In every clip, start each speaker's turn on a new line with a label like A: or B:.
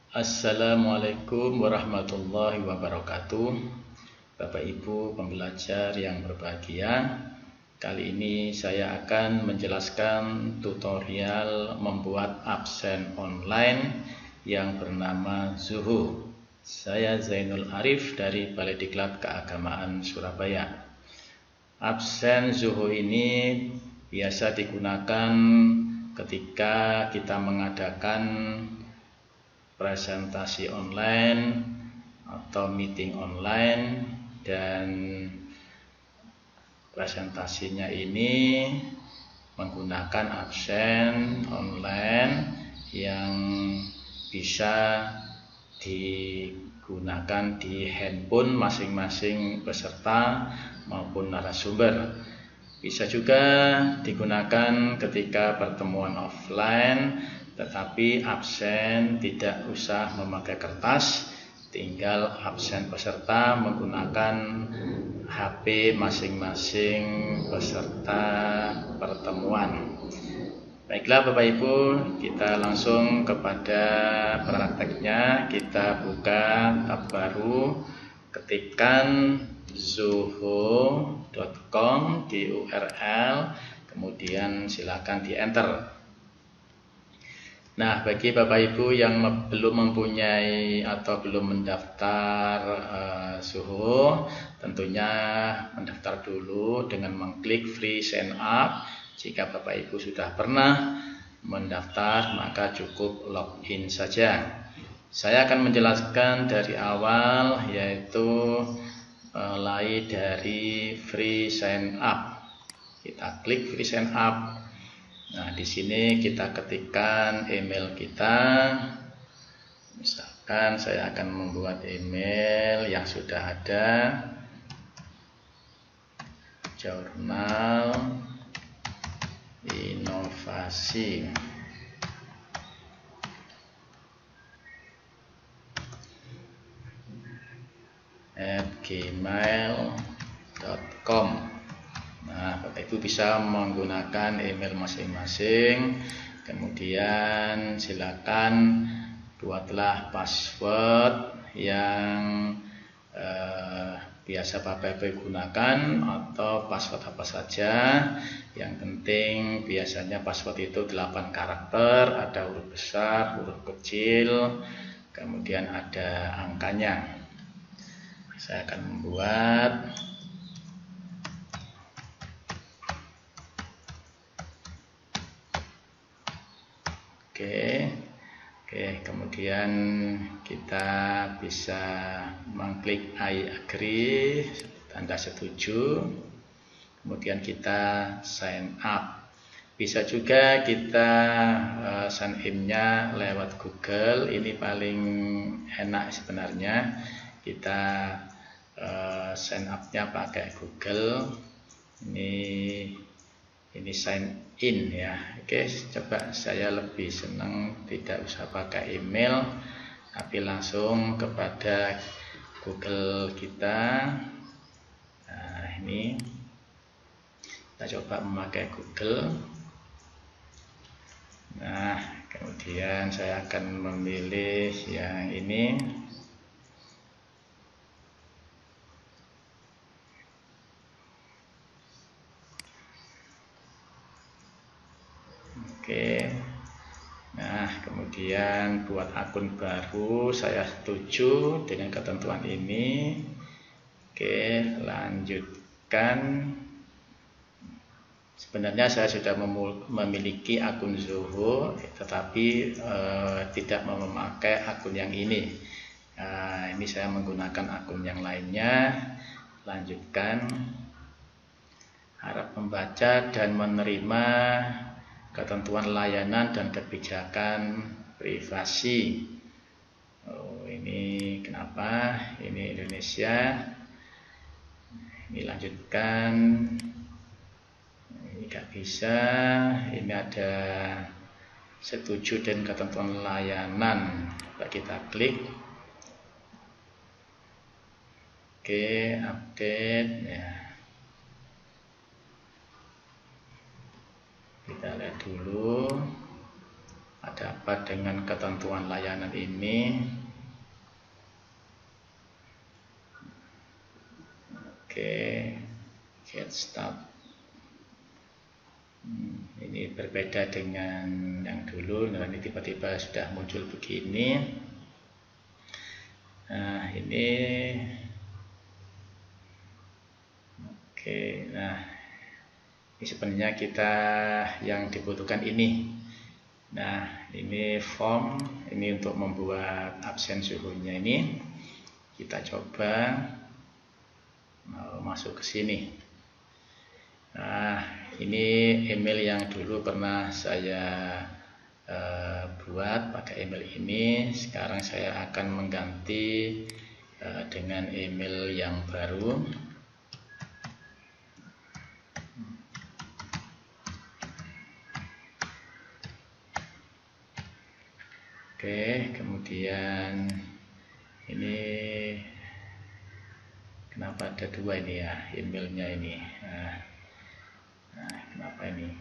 A: Assalamualaikum warahmatullahi wabarakatuh. Bapak Ibu pembelajar yang berbahagia, kali ini saya akan menjelaskan tutorial membuat absen online yang bernama Zuhu. Saya Zainul Arif dari Balai Diklat Keagamaan Surabaya. Absen Zuhu ini biasa digunakan ketika kita mengadakan presentasi online atau meeting online, dan presentasinya ini menggunakan absen online yang bisa digunakan di handphone masing-masing peserta maupun narasumber. Bisa juga digunakan ketika pertemuan offline, tetapi absen tidak usah memakai kertas, tinggal absen peserta menggunakan HP masing-masing peserta pertemuan. Baiklah Bapak Ibu, kita langsung kepada prakteknya. Kita buka tab baru, ketikkan zuhu.com di URL, kemudian silakan di enter. Nah, bagi Bapak Ibu yang belum mempunyai atau belum mendaftar Zuhu, tentunya mendaftar dulu dengan mengklik free sign up. Jika Bapak Ibu sudah pernah mendaftar, maka cukup login saja. Saya akan menjelaskan dari awal, yaitu mulai dari free sign up. Kita klik free sign up. Nah, di sini kita ketikkan email kita. Misalkan saya akan membuat email yang sudah ada, Jurnal Inovasi @gmail.com. Nah, Bapak Ibu bisa menggunakan email masing-masing. Kemudian silakan buatlah password yang biasa Bapak Ibu gunakan, atau password apa saja. Yang penting biasanya password itu 8 karakter, ada huruf besar, huruf kecil, kemudian ada angkanya. Saya akan membuat Oke, kemudian kita bisa mengklik I agree, tanda setuju. Kemudian kita sign up. Bisa juga kita sign in-nya lewat Google. Ini paling enak sebenarnya. Kita sign up-nya pakai Google. Ini sign in ya. Oke, coba saya lebih senang tidak usah pakai email, tapi langsung kepada Google kita. Nah, ini kita coba memakai Google. Nah, kemudian saya akan memilih yang ini. Oke, nah kemudian buat akun baru, saya setuju dengan ketentuan ini. Oke, lanjutkan. Sebenarnya saya sudah memiliki akun Zuhu, tetapi tidak memakai akun yang ini. Nah, ini saya menggunakan akun yang lainnya. Lanjutkan. Harap membaca dan menerima ketentuan layanan dan kebijakan privasi. Oh, ini kenapa? Ini Indonesia. Ini lanjutkan. Ini nggak bisa. Ini ada setuju dan ketentuan layanan. Coba kita klik. Oke, update ya. Kita lihat dulu. dapat dengan ketentuan layanan ini. Oke, get start. Ini berbeda dengan yang dulu. Nah, ini tiba-tiba sudah muncul begini. Nah, ini oke. Nah, ini sebenarnya kita yang dibutuhkan ini. Nah, ini form, ini untuk membuat absen suhunya ini. Kita coba masuk ke sini. Nah, ini email yang dulu pernah saya buat pakai email ini. Sekarang saya akan mengganti dengan email yang baru. Oke, kemudian ini kenapa ada dua ini ya emailnya ini. Nah, kenapa ini?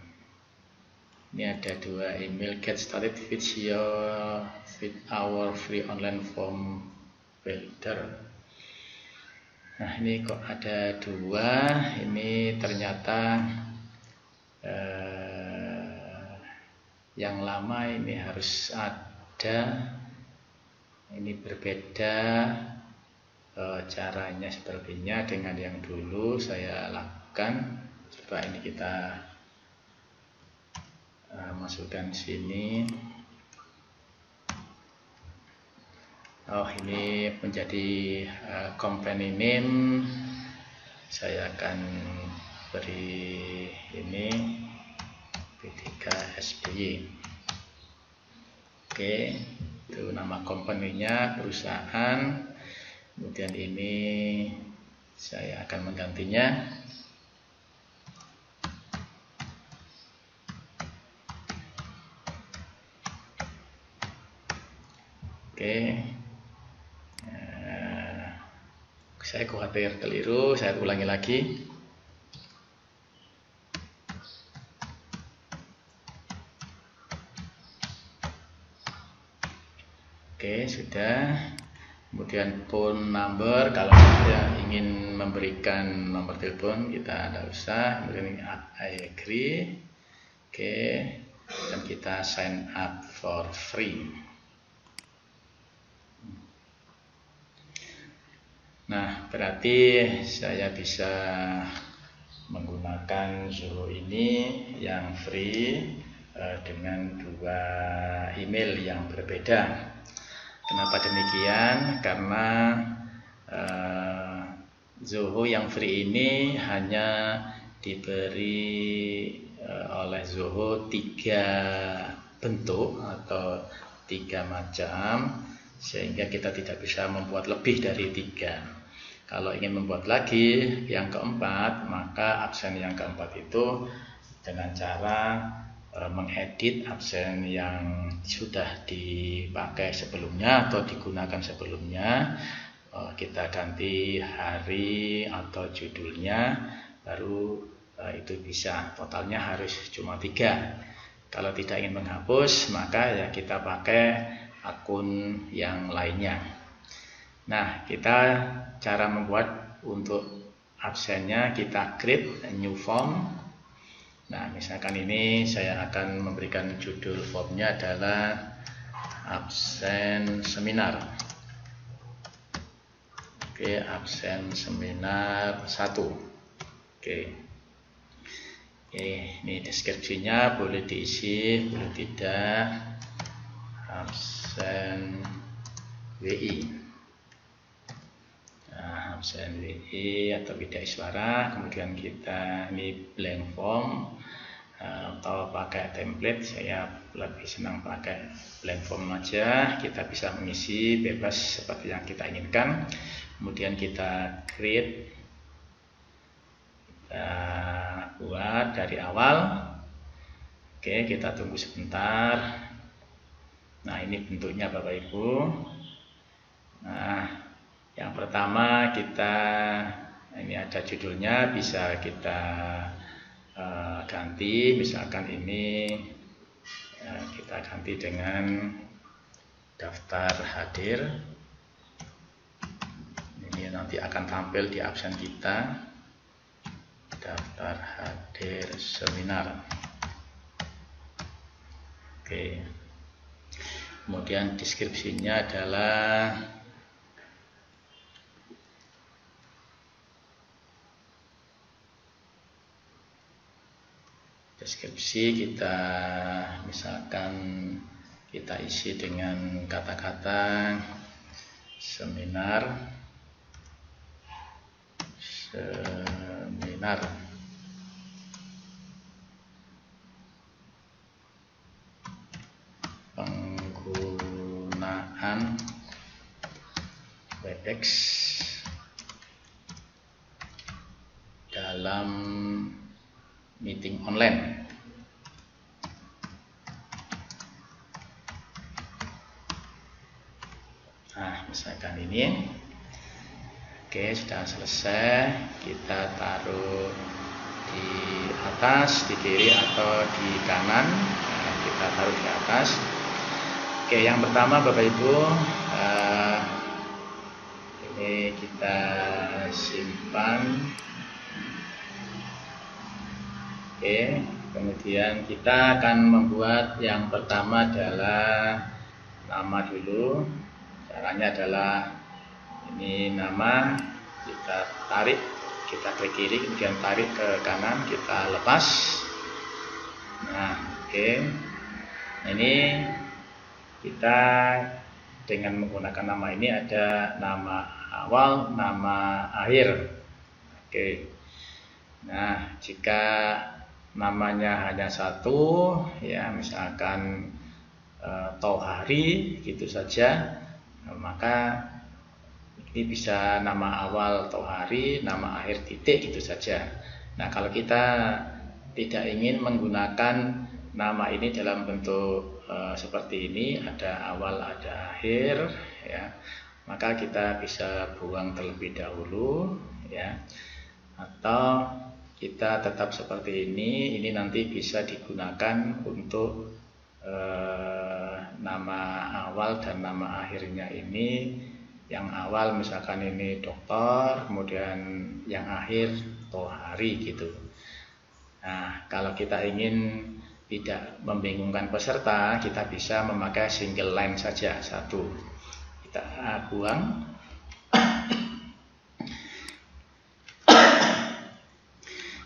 A: Ini ada dua email. Get started with our free online form builder. Nah, ini kok ada dua. Ini ternyata yang lama ini harus ada. Ini berbeda caranya sepertinya dengan yang dulu saya lakukan. Coba ini kita masukkan sini. Oh, ini menjadi company name. Saya akan beri ini P3SBY. Oke, itu nama company-nya, perusahaan. Kemudian ini saya akan menggantinya. Oke, saya khawatir keliru, saya ulangi lagi. Oke, sudah. Kemudian phone number, kalau kita ingin memberikan nomor telepon kita tidak usah. Kemudian I agree. Oke, dan kita sign up for free. Nah, berarti saya bisa menggunakan Zoho ini yang free dengan dua email yang berbeda. Kenapa demikian? Karena Zoho yang free ini hanya diberi oleh Zoho 3 bentuk atau 3 macam, sehingga kita tidak bisa membuat lebih dari 3. Kalau ingin membuat lagi yang keempat, maka absen yang keempat itu dengan cara mengedit absen yang sudah dipakai sebelumnya atau digunakan sebelumnya. Kita ganti hari atau judulnya, baru itu bisa. Totalnya harus cuma 3. Kalau tidak ingin menghapus, maka ya kita pakai akun yang lainnya. Nah, kita cara membuat untuk absennya, kita create a new form. Nah, misalkan ini saya akan memberikan judul formnya adalah absen seminar. Oke, absen seminar 1. Oke, ini deskripsinya boleh diisi, boleh tidak. Absen WI. Absen WI atau Widya Iswara. Kemudian kita ini blank form atau pakai template. Saya lebih senang pakai blank form aja. Kita bisa mengisi bebas seperti yang kita inginkan. Kemudian kita create, kita buat dari awal. Oke, kita tunggu sebentar. Nah, ini bentuknya Bapak Ibu. Nah, yang pertama kita ini ada judulnya, bisa kita ganti, misalkan ini Ya, kita ganti dengan daftar hadir. Ini nanti akan tampil di absen kita, daftar hadir seminar. Oke. Kemudian deskripsinya adalah deskripsi kita, misalkan kita isi dengan kata-kata seminar penggunaan Webex dalam meeting online. Nah, misalkan ini. Oke, sudah selesai. Kita taruh di atas, di kiri atau di kanan. Nah, kita taruh di atas. Oke, yang pertama Bapak Ibu, ini kita simpan. Oke, kemudian kita akan membuat yang pertama adalah nama dulu. Caranya adalah ini nama, kita tarik, kita klik kiri, kemudian tarik ke kanan, kita lepas. Nah, oke. Ini kita dengan menggunakan nama ini ada nama awal, nama akhir. Oke. Nah, jika namanya hanya satu, ya misalkan Tohari gitu saja, maka ini bisa nama awal Tohari, nama akhir titik gitu saja. Nah, kalau kita tidak ingin menggunakan nama ini dalam bentuk seperti ini, ada awal ada akhir, ya, maka kita bisa buang terlebih dahulu, ya, atau kita tetap seperti ini nanti bisa digunakan untuk nama awal dan nama akhirnya ini. Yang awal misalkan ini dokter, kemudian yang akhir Tohari gitu. Nah, kalau kita ingin tidak membingungkan peserta, kita bisa memakai single line saja, satu. Kita buang.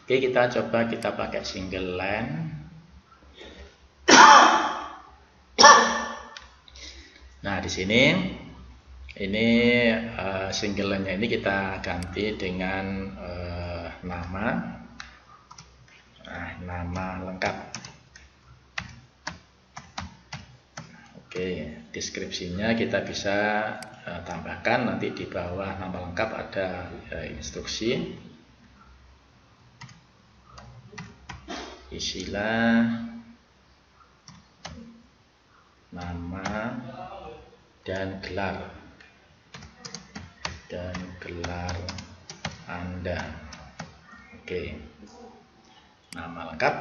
A: Oke, kita coba kita pakai single line. Nah, di sini ini single line-nya ini kita ganti dengan nama. Nah, nama lengkap. Oke, deskripsinya kita bisa tambahkan nanti di bawah nama lengkap ada instruksi. Isilah nama dan gelar Anda. Oke, nama lengkap,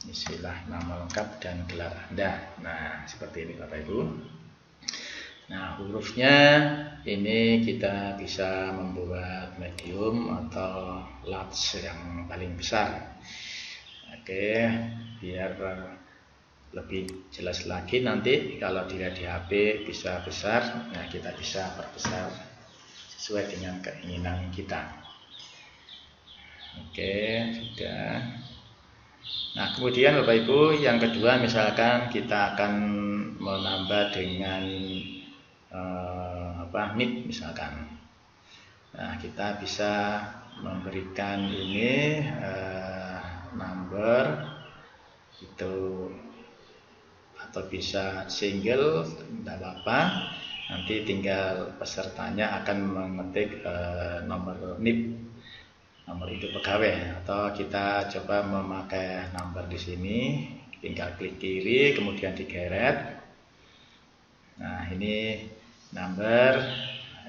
A: isilah nama lengkap dan gelar Anda. Nah, seperti ini Bapak Ibu. Nah, hurufnya ini kita bisa membuat medium atau large yang paling besar. Oke, biar lebih jelas lagi nanti kalau dilihat di HP bisa besar, nah kita bisa perbesar sesuai dengan keinginan kita. Oke, sudah. Nah, kemudian Bapak Ibu, yang kedua misalkan kita akan menambah dengan NIP misalkan. Nah, kita bisa memberikan ini number itu, atau bisa single, tidak apa-apa. Nanti tinggal pesertanya akan mengetik nomor NIP, nomor itu pegawai, atau kita coba memakai nomor di sini, tinggal klik kiri, kemudian digeret. Nah, ini number,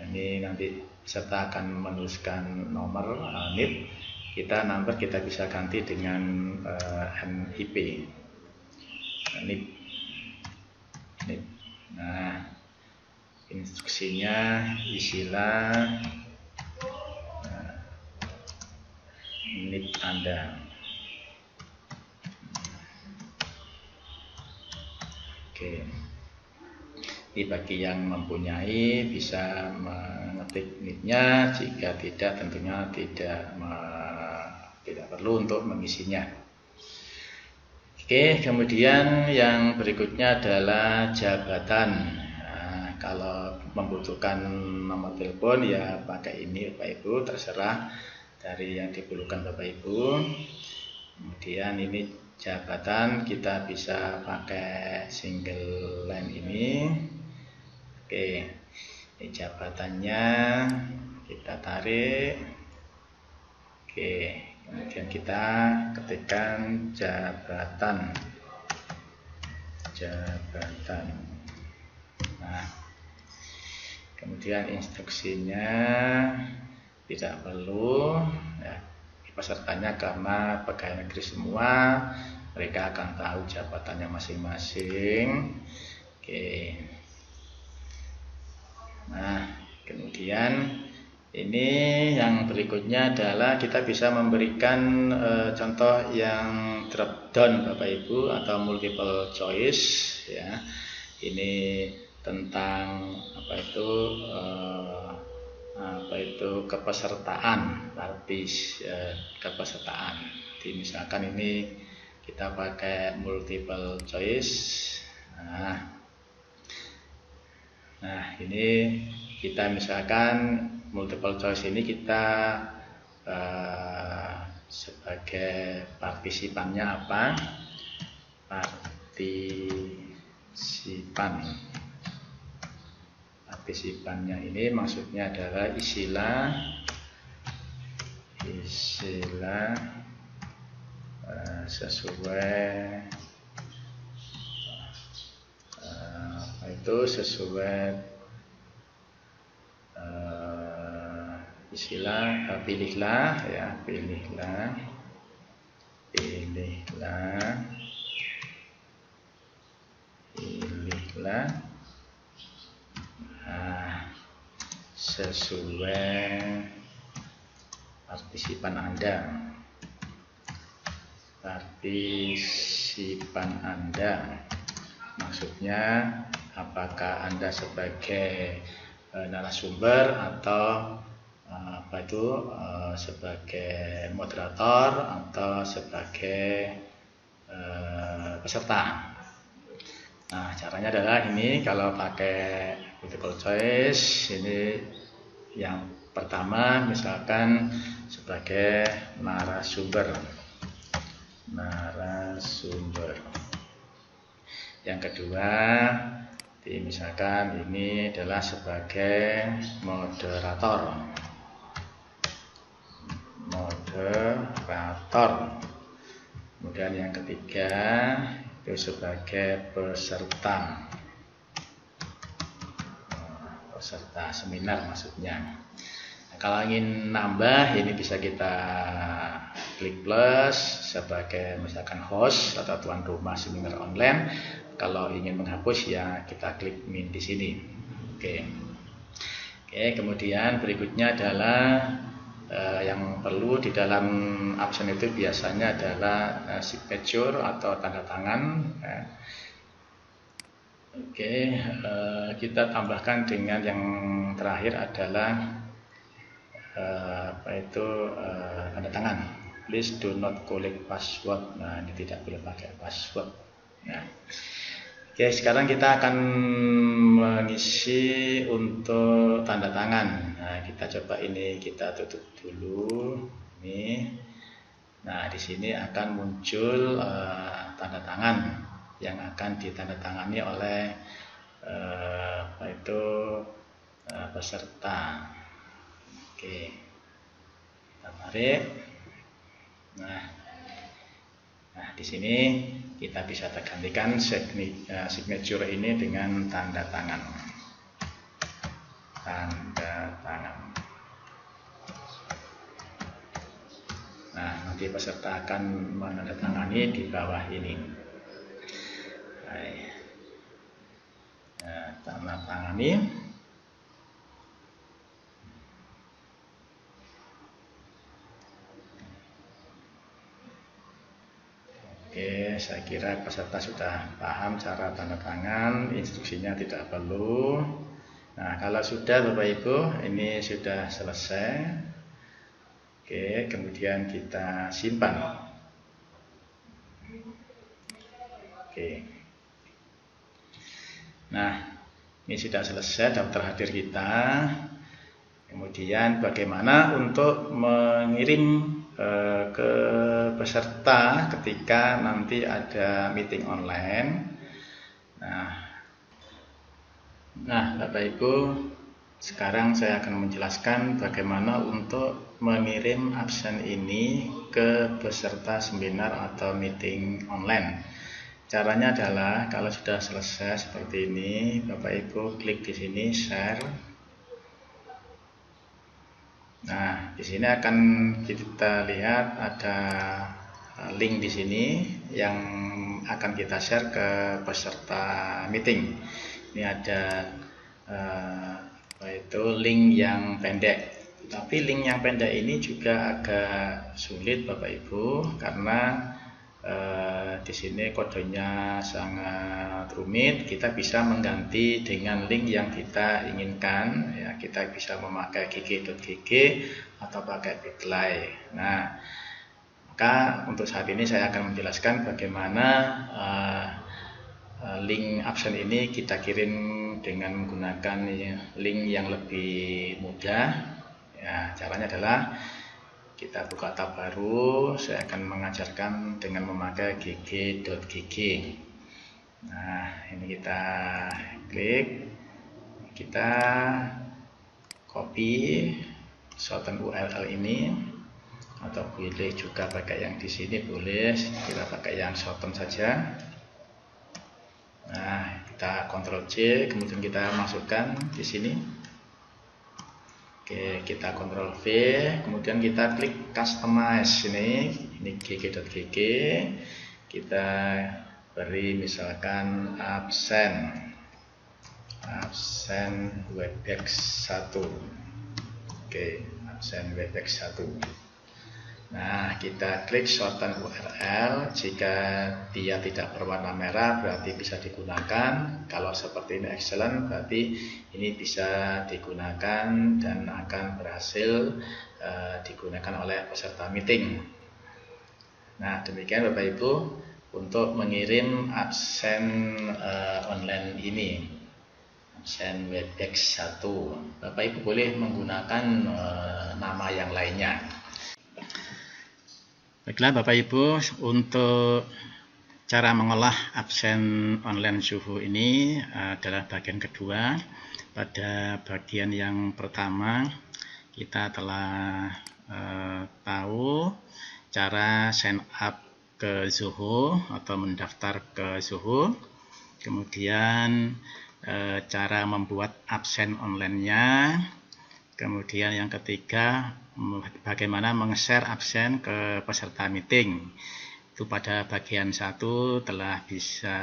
A: ini nanti peserta akan menuliskan nomor NIP. kita number kita bisa ganti dengan NIP. NIP. Nah, instruksinya isilah NIP Anda. Oke. Jadi bagi yang mempunyai bisa mengetik NIP-nya, jika tidak tentunya tidak perlu untuk mengisinya. Oke, kemudian yang berikutnya adalah jabatan. Nah, kalau membutuhkan nomor telepon ya pakai ini Bapak Ibu, terserah dari yang diperlukan Bapak Ibu. Kemudian ini jabatan, kita bisa pakai single line ini. Oke, ini jabatannya kita tarik. Oke, kemudian kita ketikkan jabatan. Nah, kemudian instruksinya tidak perlu ya, pesertanya karena pegawai negeri semua, mereka akan tahu jabatannya masing-masing. Oke. Nah, kemudian ini yang berikutnya adalah kita bisa memberikan contoh yang drop down Bapak Ibu atau multiple choice ya. Ini tentang kepesertaan, kepesertaan. Jadi misalkan ini kita pakai multiple choice. Nah, ini kita misalkan multiple choice ini kita sebagai partisipannya apa? Partisipannya ini maksudnya adalah isilah sesuai istilah pilihlah sesuai partisipan Anda. Maksudnya apakah Anda sebagai narasumber atau sebagai moderator atau sebagai peserta. Nah, caranya adalah ini kalau pakai multiple choice, ini yang pertama misalkan sebagai narasumber. Yang kedua, misalkan ini adalah sebagai moderator. Kemudian yang ketiga itu sebagai peserta seminar maksudnya. Nah, kalau ingin nambah ini bisa kita klik plus sebagai misalkan host atau tuan rumah seminar online. Kalau ingin menghapus ya kita klik min di sini. Oke, kemudian berikutnya adalah yang perlu di dalam absen itu biasanya adalah signature atau tanda tangan. Kita tambahkan dengan yang terakhir adalah tanda tangan. Please do not collect password. Nah, ini tidak boleh pakai password. Nah, sekarang kita akan mengisi untuk tanda tangan. Nah, kita coba ini, kita tutup dulu. Ini. Nah, di sini akan muncul tanda tangan yang akan ditandatangani oleh peserta. Oke, kita tarik. Nah, di sini kita bisa tergantikan signature ini dengan tanda tangan. Nah, nanti peserta akan menandatangani di bawah ini. Nah, tanda tangani. Oke, saya kira peserta sudah paham cara tanda tangan, instruksinya tidak perlu. Nah, kalau sudah Bapak Ibu, ini sudah selesai. Oke, kemudian kita simpan. Oke. Nah, ini sudah selesai daftar hadir kita. Kemudian bagaimana untuk mengirim ke peserta ketika nanti ada meeting online. Nah, Bapak Ibu, sekarang saya akan menjelaskan bagaimana untuk mengirim absen ini ke peserta seminar atau meeting online. Caranya adalah kalau sudah selesai seperti ini, Bapak Ibu klik di sini share. Nah, di sini akan kita lihat ada link di sini yang akan kita share ke peserta meeting. Ini ada itu link yang pendek. Tapi link yang pendek ini juga agak sulit Bapak Ibu karena di sini kodenya sangat rumit. Kita bisa mengganti dengan link yang kita inginkan. Ya, kita bisa memakai gg.gg atau pakai bitly. Nah, maka untuk saat ini saya akan menjelaskan bagaimana link absen ini kita kirim dengan menggunakan link yang lebih mudah. Ya, caranya adalah kita buka tab baru, saya akan mengajarkan dengan memakai gg.gg. Nah, ini kita klik, kita copy shorten URL ini, atau boleh juga pakai yang di sini, boleh kita pakai yang shorten saja. Nah, kita Ctrl C, kemudian kita masukkan di sini. Oke, kita Ctrl V, kemudian kita klik customize ini gg.gg. Kita beri misalkan absen Webex 1. Oke, absen Webex 1. Nah, kita klik shorten URL. Jika dia tidak berwarna merah berarti bisa digunakan. Kalau seperti ini excellent, berarti ini bisa digunakan dan akan berhasil digunakan oleh peserta meeting. Nah, demikian Bapak Ibu untuk mengirim absen online ini, absen Webex 1. Bapak Ibu boleh menggunakan nama yang lainnya. Baiklah Bapak Ibu, untuk cara mengolah absen online suhu ini adalah bagian kedua. Pada bagian yang pertama kita telah tahu cara sign up ke Zoho atau mendaftar ke Zoho. Kemudian cara membuat absen online-nya. Kemudian yang ketiga, bagaimana meng-share absen ke peserta meeting. Itu pada bagian 1 telah bisa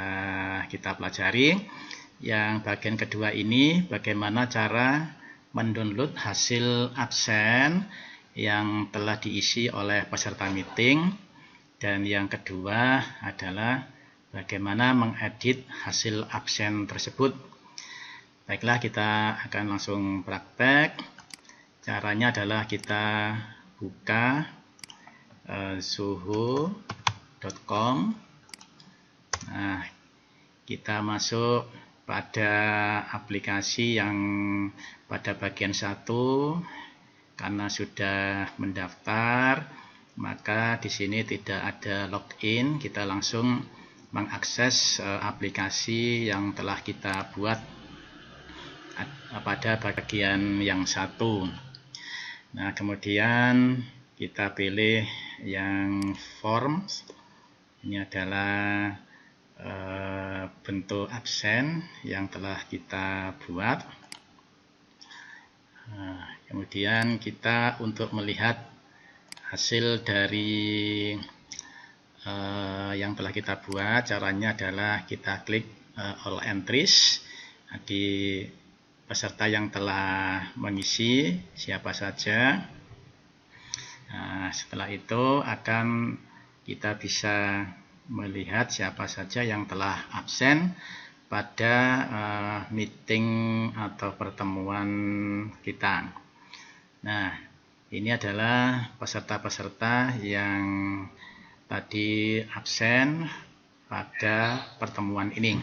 A: kita pelajari. Yang bagian kedua ini bagaimana cara mendownload hasil absen yang telah diisi oleh peserta meeting. Dan yang kedua adalah bagaimana mengedit hasil absen tersebut. Baiklah, kita akan langsung praktek. Caranya adalah kita buka zoho.com. Nah, kita masuk pada aplikasi yang pada bagian 1. Karena sudah mendaftar, maka di sini tidak ada login. Kita langsung mengakses aplikasi yang telah kita buat pada bagian yang 1. Nah, kemudian kita pilih yang forms. Ini adalah bentuk absen yang telah kita buat. Nah, kemudian kita untuk melihat hasil dari yang telah kita buat. Caranya adalah kita klik all entries di peserta yang telah mengisi siapa saja. Nah, setelah itu akan kita bisa melihat siapa saja yang telah absen pada meeting atau pertemuan kita. Nah, ini adalah peserta-peserta yang tadi absen pada pertemuan ini.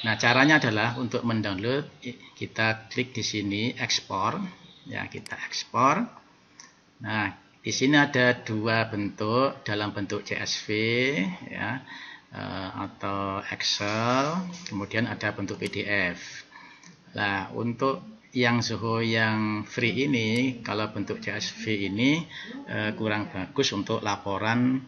A: Nah, caranya adalah untuk mendownload, kita klik di sini ekspor, ya, kita ekspor. Nah, di sini ada dua bentuk, dalam bentuk CSV, ya, atau Excel, kemudian ada bentuk PDF. Nah, untuk yang Zoho yang free ini, kalau bentuk CSV ini kurang bagus untuk laporan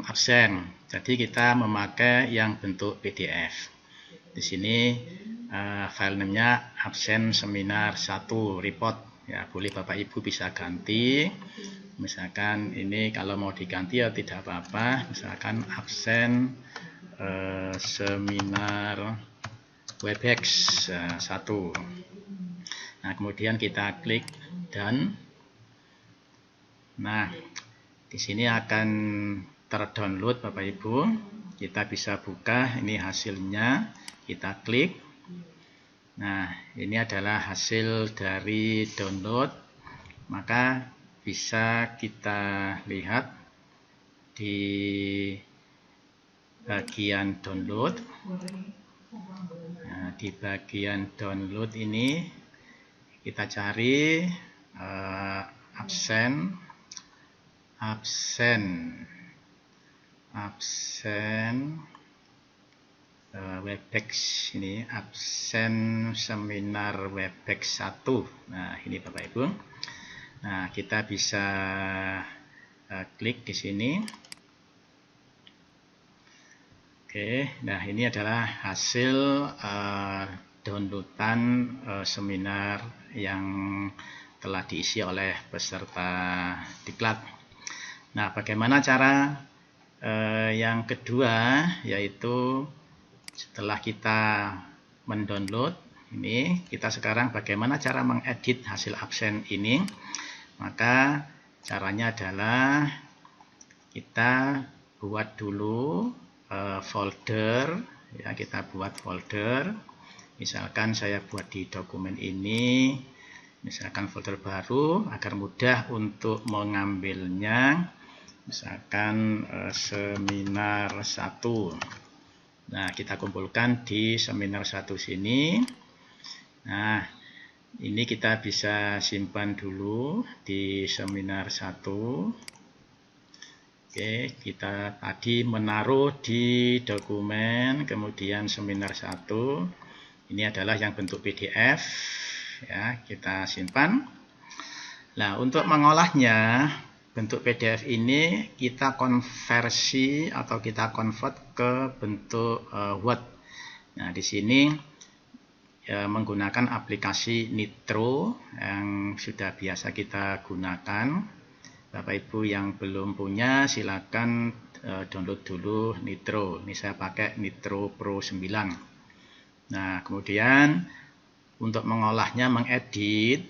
A: absen. Jadi kita memakai yang bentuk PDF. Di sini file namanya absen seminar 1 report. Ya, boleh Bapak Ibu bisa ganti. Misalkan ini kalau mau diganti ya tidak apa-apa. Misalkan absen seminar Webex 1. Nah, kemudian kita klik done. Nah, di sini akan terdownload Bapak Ibu. Kita bisa buka, ini hasilnya. Kita klik. Nah, ini adalah hasil dari download. Maka bisa kita lihat di bagian download. Nah, di bagian download ini kita cari absen Webex, ini absen seminar Webex 1. Nah, ini Bapak Ibu. Nah, kita bisa klik di sini. Oke, nah ini adalah hasil downloadan seminar yang telah diisi oleh peserta diklat. Nah, bagaimana cara yang kedua, yaitu setelah kita mendownload ini, kita sekarang bagaimana cara mengedit hasil absen ini. Maka caranya adalah kita buat dulu folder, ya, kita buat folder. Misalkan saya buat di dokumen ini, misalkan folder baru agar mudah untuk mengambilnya. Misalkan seminar 1. Nah, kita kumpulkan di seminar 1 sini. Nah, ini kita bisa simpan dulu di seminar 1. Oke, kita tadi menaruh di dokumen, kemudian seminar 1. Ini adalah yang bentuk PDF, ya, kita simpan. Nah, untuk mengolahnya, bentuk PDF ini kita konversi atau kita convert ke bentuk Word. Nah, di sini menggunakan aplikasi Nitro yang sudah biasa kita gunakan. Bapak Ibu yang belum punya, silakan download dulu Nitro. Ini saya pakai Nitro Pro 9. Nah, kemudian untuk mengolahnya, mengedit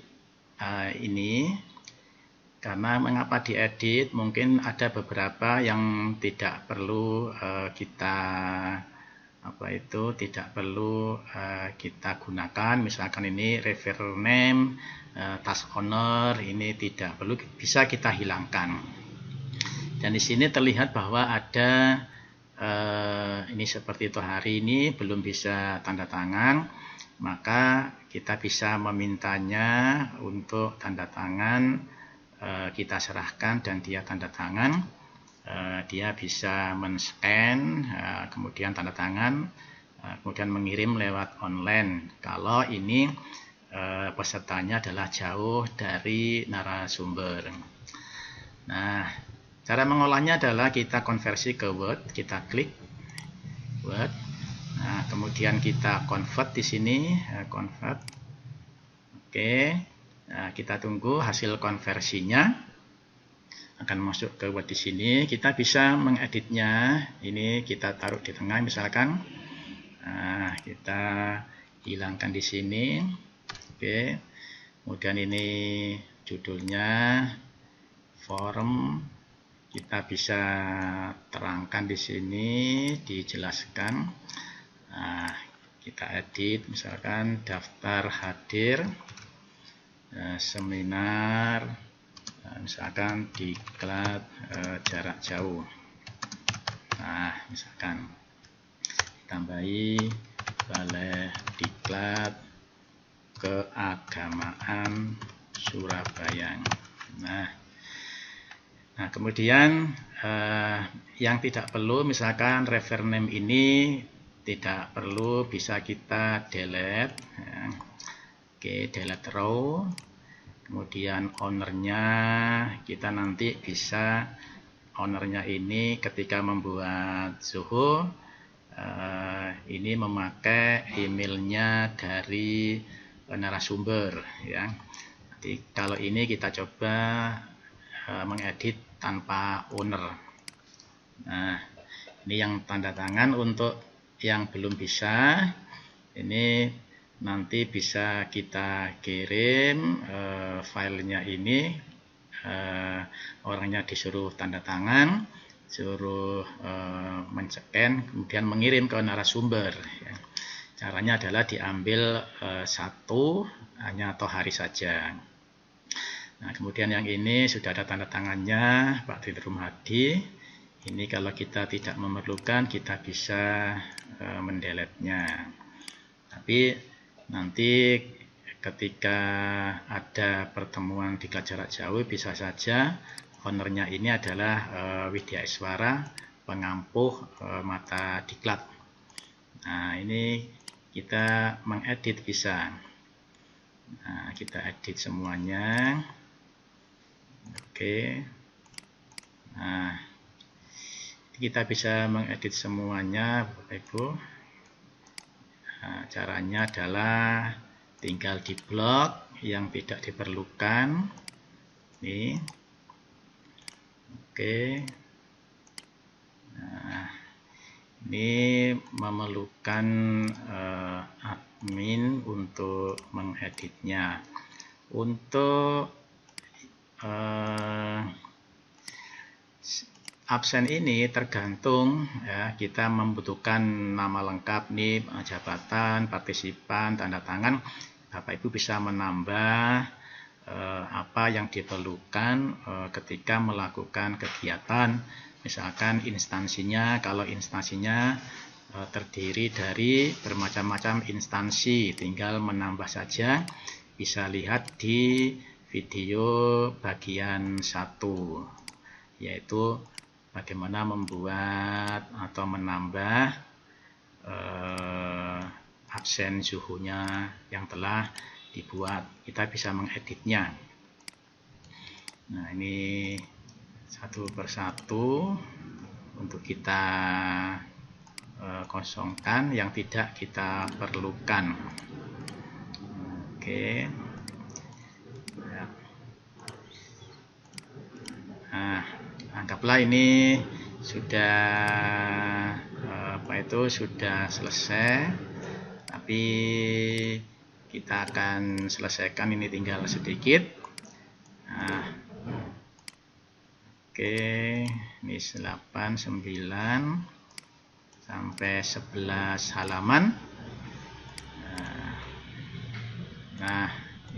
A: ini. Karena mengapa diedit, mungkin ada beberapa yang tidak perlu kita gunakan. Misalkan ini refer name, task owner, ini tidak perlu, bisa kita hilangkan. Dan di sini terlihat bahwa ada ini seperti itu, hari ini belum bisa tanda tangan, maka kita bisa memintanya untuk tanda tangan. Kita serahkan dan dia tanda tangan. Dia bisa men-scan, kemudian tanda tangan, kemudian mengirim lewat online. Kalau ini pesertanya adalah jauh dari narasumber. Nah, cara mengolahnya adalah kita konversi ke Word, kita klik Word. Nah, kemudian kita convert di sini, convert. Oke. Nah, kita tunggu hasil konversinya akan masuk ke Word di sini. Kita bisa mengeditnya. Ini kita taruh di tengah misalkan. Nah, kita hilangkan di sini. Oke. Kemudian ini judulnya form. Kita bisa terangkan di sini, dijelaskan. Nah, kita edit misalkan daftar hadir seminar, misalkan diklat jarak jauh. Nah, misalkan tambahi Balai Diklat Keagamaan Surabaya. Nah, kemudian yang tidak perlu, misalkan refer name ini tidak perlu, bisa kita delete. Ya. Oke, delete row. Kemudian ownernya kita nanti bisa, ownernya ini ketika membuat Zoho ini memakai emailnya dari narasumber, ya. Jadi kalau ini kita coba mengedit tanpa owner. Nah, ini yang tanda tangan. Untuk yang belum bisa, ini nanti bisa kita kirim filenya ini, orangnya disuruh tanda tangan, suruh men-scan, kemudian mengirim ke narasumber. Ya. Caranya adalah diambil satu hanya atau hari saja. Nah, kemudian yang ini sudah ada tanda tangannya Pak Tridrum Hadi. Ini kalau kita tidak memerlukan, kita bisa mendelete-nya. Tapi nanti ketika ada pertemuan diklat jarak jauh, bisa saja ownernya ini adalah Widya Iswara, pengampuh mata diklat. Nah, ini kita mengedit bisa. Nah, kita edit semuanya. Oke. Nah, kita bisa mengedit semuanya, Bapak Ibu. Nah, caranya adalah tinggal di blok yang tidak diperlukan. Nih. Oke. Nah, ini memerlukan admin untuk mengeditnya. Untuk absen ini tergantung, ya, kita membutuhkan nama lengkap nih, jabatan, partisipan, tanda tangan. Bapak Ibu bisa menambah apa yang diperlukan ketika melakukan kegiatan. Misalkan instansinya, kalau instansinya terdiri dari bermacam-macam instansi, tinggal menambah saja. Bisa lihat di video bagian 1, yaitu bagaimana membuat atau menambah absen Zoho-nya yang telah dibuat. Kita bisa mengeditnya. Nah, ini satu persatu untuk kita kosongkan yang tidak kita perlukan. Oke. Nah, anggaplah ini sudah sudah selesai, tapi kita akan selesaikan, ini tinggal sedikit. Nah, oke, ini 8, 9 sampai 11 halaman. Nah,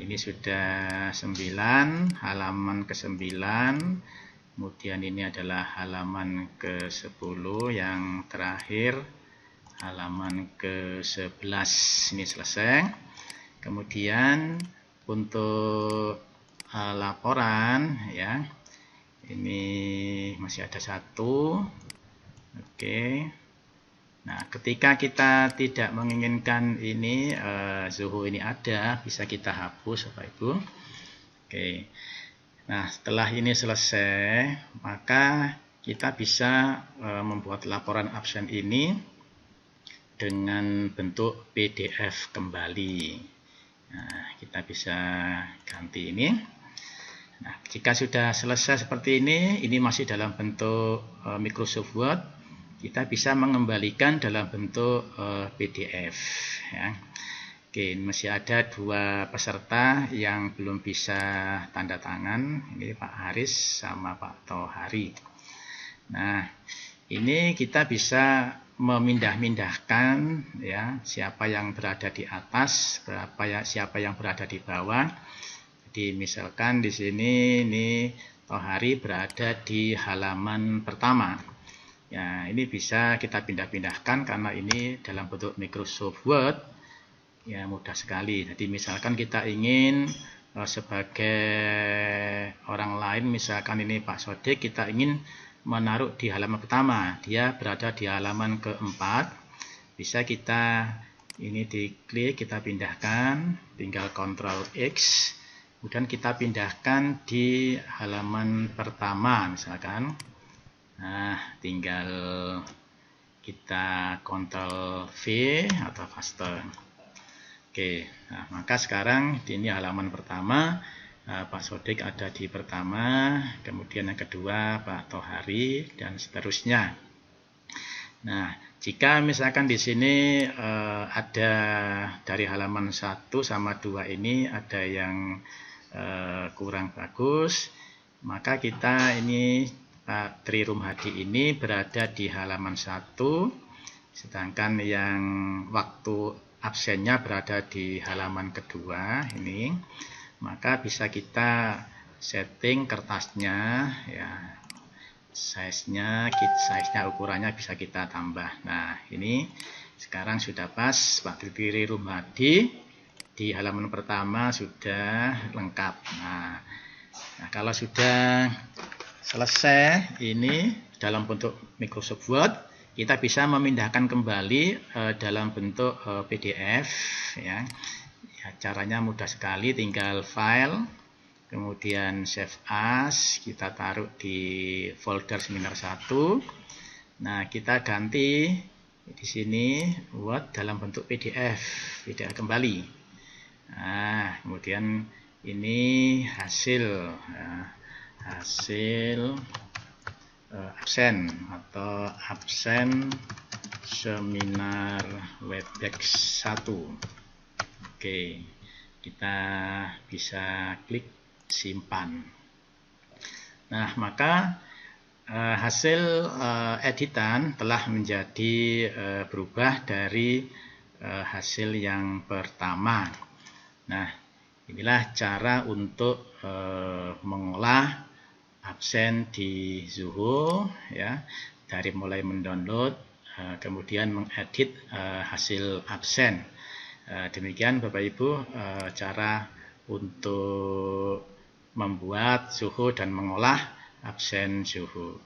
A: ini sudah 9, halaman ke-9. Kemudian ini adalah halaman ke-10 yang terakhir, halaman ke-11 ini selesai. Kemudian untuk laporan, ya, ini masih ada satu. Oke. Nah, ketika kita tidak menginginkan ini Zoho ini ada, bisa kita hapus, Bapak Ibu. Oke. Nah, setelah ini selesai, maka kita bisa membuat laporan absen ini dengan bentuk PDF kembali. Nah, kita bisa ganti ini. Nah, jika sudah selesai seperti ini masih dalam bentuk Microsoft Word, kita bisa mengembalikan dalam bentuk PDF. Ya. Oke, masih ada 2 peserta yang belum bisa tanda tangan. Ini Pak Haris sama Pak Tohari. Nah, ini kita bisa memindah-mindahkan ya, siapa yang berada di atas, siapa yang berada di bawah. Jadi misalkan di sini ini Tohari berada di halaman pertama. Ya, ini bisa kita pindah-pindahkan karena ini dalam bentuk Microsoft Word. Ya, mudah sekali. Jadi misalkan kita ingin sebagai orang lain, misalkan ini Pak Sodik, kita ingin menaruh di halaman pertama, dia berada di halaman keempat, bisa kita ini diklik, kita pindahkan, tinggal Ctrl X, kemudian kita pindahkan di halaman pertama misalkan. Nah, tinggal kita Ctrl V atau Paste. Oke, nah, maka sekarang ini halaman pertama, Pak Sodik ada di pertama, kemudian yang kedua Pak Tohari, dan seterusnya. Nah, jika misalkan di sini ada dari halaman 1 sama 2 ini ada yang kurang bagus, maka kita ini Pak Tri Rumhadi ini berada di halaman 1, sedangkan yang waktu absennya berada di halaman kedua ini, maka bisa kita setting kertasnya ya, size-nya ukurannya bisa kita tambah. Nah, ini sekarang sudah pas. Pak Tri Rumhadi di halaman pertama sudah lengkap. Nah, kalau sudah selesai ini dalam bentuk Microsoft Word, kita bisa memindahkan kembali dalam bentuk PDF ya. Caranya mudah sekali, tinggal file, kemudian save as, kita taruh di folder seminar 1. Nah, kita ganti di sini Word dalam bentuk PDF kembali. Nah, kemudian ini hasil absen atau absen seminar Webex 1. Oke, kita bisa klik simpan. Nah, maka hasil editan telah menjadi berubah dari hasil yang pertama. Nah, inilah cara untuk mengolah absen di Zoho ya, dari mulai mendownload kemudian mengedit hasil absen. Demikian Bapak Ibu cara untuk membuat Zoho dan mengolah absen Zoho.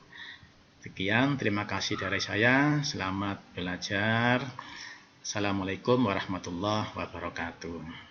A: Sekian, terima kasih dari saya. Selamat belajar. Assalamualaikum warahmatullahi wabarakatuh.